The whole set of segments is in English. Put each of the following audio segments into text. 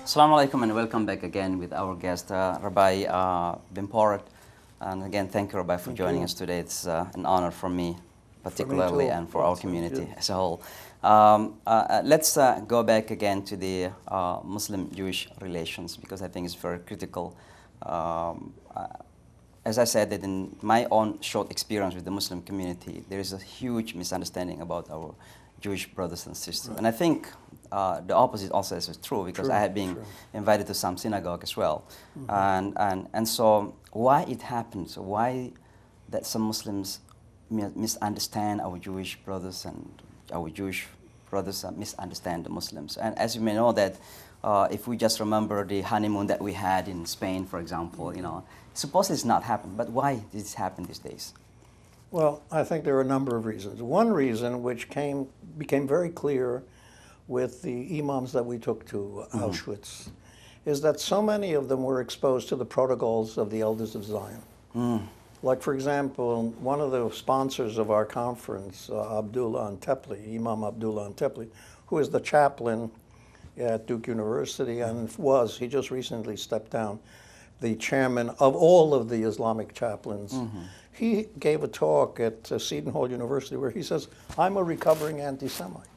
Assalamu alaikum and welcome back again with our guest Rabbi Bimporat. And again, thank you, Rabbi, for joining us today. It's an honor for me, particularly, and for our community as a whole. Let's go back again to the Muslim-Jewish relations, because I think it's very critical. As I said, that in my own short experience with the Muslim community, there is a huge misunderstanding about our Jewish brothers and sisters. Right. And I think the opposite also is true, because I had been invited to some synagogue as well. And so why it happens, why that some Muslims misunderstand our Jewish brothers and our Jewish brothers misunderstand the Muslims. And as you may know that if we just remember the honeymoon that we had in Spain, for example, you know, supposedly it's not happened, but why did this happen these days? Well, I think there are a number of reasons. One reason, which became very clear with the imams that we took to Auschwitz, is that so many of them were exposed to the protocols of the elders of Zion. Like, for example, one of the sponsors of our conference, Abdullah Antepli, Imam Abdullah Antepli, who is the chaplain at Duke University and he just recently stepped down, the chairman of all of the Islamic chaplains. He gave a talk at Seton Hall University where he says, I'm a recovering anti-Semite.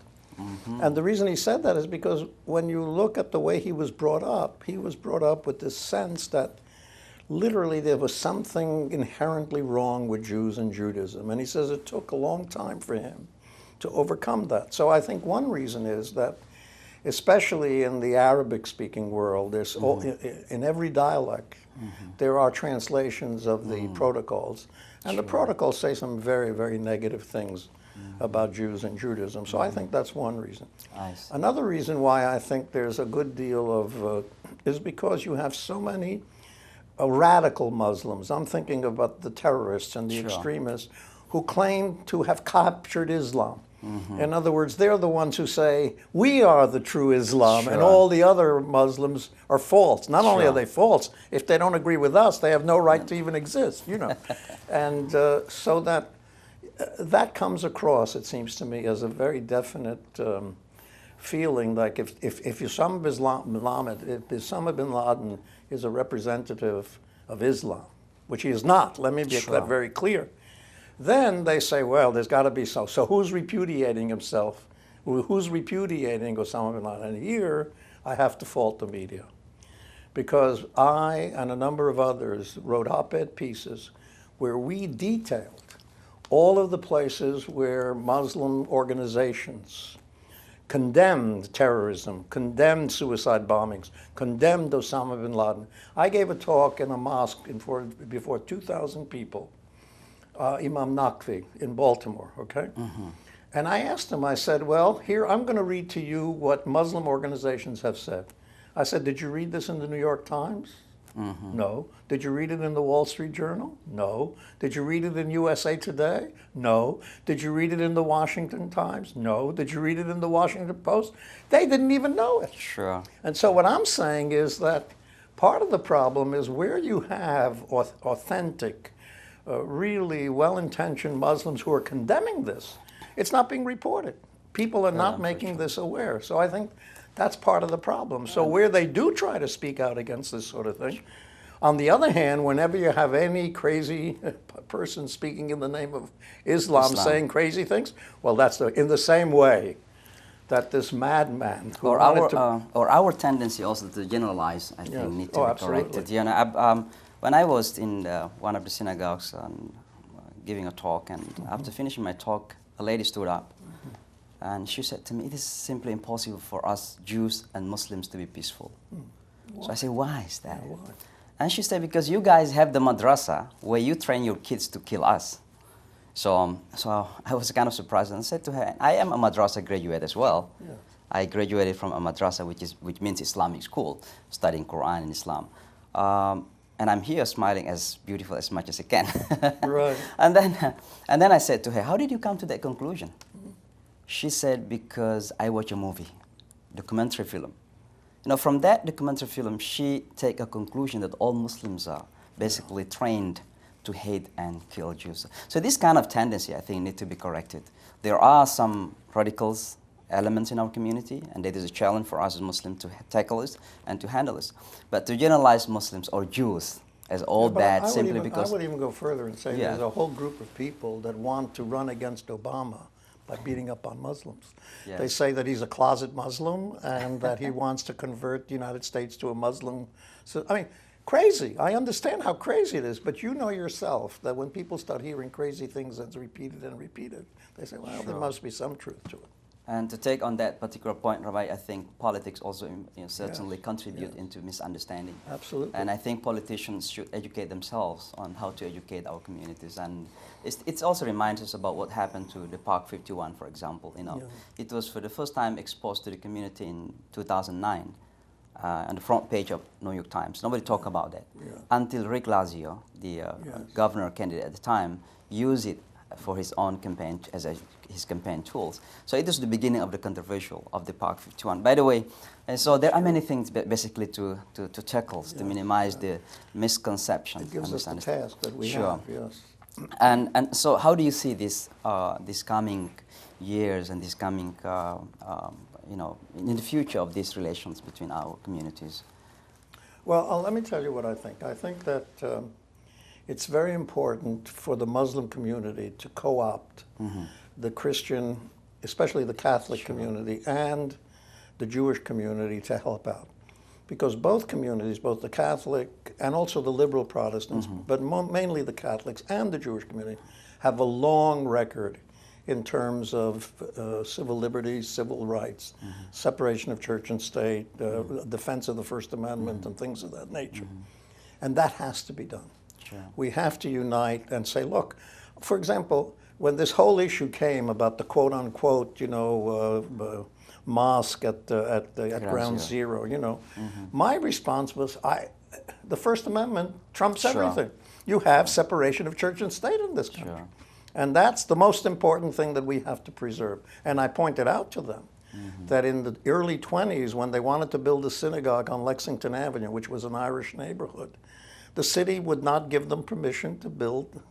And the reason he said that is because when you look at the way he was brought up with this sense that literally there was something inherently wrong with Jews and Judaism. And he says it took a long time for him to overcome that. So I think one reason is that, especially in the Arabic-speaking world, there's in every dialect, there are translations of the protocols. And the protocols say some very, very negative things about Jews and Judaism. So I think that's one reason. Another reason why I think there's a good deal of, is because you have so many radical Muslims. I'm thinking about the terrorists and the extremists who claim to have captured Islam. In other words, they're the ones who say, we are the true Islam, and all the other Muslims are false. Not only are they false, if they don't agree with us, they have no right to even exist, you know. And so that comes across, it seems to me, as a very definite feeling, like if Osama bin Laden is a representative of Islam, which he is not, let me make that very clear, then they say, well, there's got to be so. So who's repudiating himself? Who's repudiating Osama bin Laden? And here, I have to fault the media. Because I and a number of others wrote op-ed pieces where we detailed all of the places where Muslim organizations condemned terrorism, condemned suicide bombings, condemned Osama bin Laden. I gave a talk in a mosque before 2,000 people. Imam Naqvi in Baltimore, okay? And I asked him, I said, well, here, I'm going to read to you what Muslim organizations have said. I said, did you read this in the New York Times? No. Did you read it in the Wall Street Journal? No. Did you read it in USA Today? No. Did you read it in the Washington Times? No. Did you read it in the Washington Post? They didn't even know it. And so what I'm saying is that part of the problem is where you have authentic, really well-intentioned Muslims who are condemning this, it's not being reported. People are not making this aware. So I think that's part of the problem. So where they do try to speak out against this sort of thing, on the other hand, whenever you have any crazy person speaking in the name of Islam saying crazy things, well, that's in the same way that this madman who or our tendency also to generalize, I think, need to be corrected. You know, when I was in one of the synagogues giving a talk, and after finishing my talk, a lady stood up and she said to me, it is simply impossible for us Jews and Muslims to be peaceful. So I said, why is that? And she said, because you guys have the madrasa where you train your kids to kill us. So I was kind of surprised and I said to her, I am a madrasa graduate as well. I graduated from a madrasa, which means Islamic school, studying Quran and Islam. And I'm here smiling as beautiful as much as I can. And then I said to her, how did you come to that conclusion? She said, because I watch a movie, documentary film. You know, from that documentary film, she take a conclusion that all Muslims are basically trained to hate and kill Jews. So this kind of tendency, I think, need to be corrected. There are some radicals elements in our community, and it is a challenge for us as Muslims to tackle this and to handle this. But to generalize Muslims or Jews as all bad simply because... I would even go further and say there's a whole group of people that want to run against Obama by beating up on Muslims. Yes. They say that he's a closet Muslim and that he wants to convert the United States to a Muslim. So, I mean, crazy. I understand how crazy it is, but you know yourself that when people start hearing crazy things that's repeated and repeated, they say, well, there must be some truth to it. And to take on that particular point, Rabbi, I think politics also certainly contribute into misunderstanding. Absolutely. And I think politicians should educate themselves on how to educate our communities. And it also reminds us about what happened to the Park 51, for example. It was for the first time exposed to the community in 2009 on the front page of New York Times. Nobody talked about that until Rick Lazio, the governor candidate at the time, used it for his own campaign as his campaign tools. So it was the beginning of the controversial of the Park 51. By the way, and so there are many things basically to tackle to minimize the misconception. It gives us the task that we have. Yes. And so how do you see this these coming years and this coming in the future of these relations between our communities? Well, let me tell you what I think. I think that it's very important for the Muslim community to co-opt the Christian, especially the Catholic community, and the Jewish community to help out. Because both communities, both the Catholic and also the liberal Protestants, but mainly the Catholics and the Jewish community, have a long record in terms of civil liberties, civil rights, separation of church and state, defense of the First Amendment, and things of that nature. And that has to be done. We have to unite and say, look, for example, when this whole issue came about the quote-unquote, mosque at Ground Zero, my response was, the First Amendment trumps everything. You have separation of church and state in this country. And that's the most important thing that we have to preserve. And I pointed out to them that in the early 20s, when they wanted to build a synagogue on Lexington Avenue, which was an Irish neighborhood, the city would not give them permission to build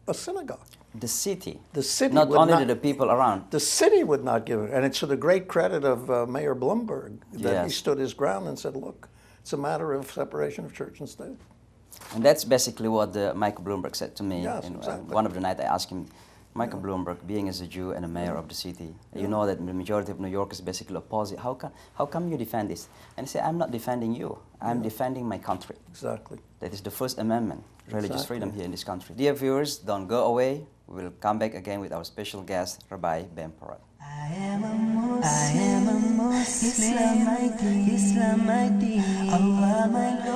a synagogue. The city? The city. Not only to the people around. The city would not give it. And it's to the great credit of Mayor Bloomberg that he stood his ground and said, look, it's a matter of separation of church and state. And that's basically what Michael Bloomberg said to me. Yes, exactly. One of the nights I asked him, Michael Bloomberg, being as a Jew and a mayor of the city, you know that the majority of New York is basically opposite. How come you defend this? And he said, I'm not defending you. I'm defending my country. Exactly. That is the First Amendment, religious freedom here in this country. Dear viewers, don't go away. We'll come back again with our special guest, Rabbi Ben Porat. I am a Muslim, Islam my deen, Allah my Lord.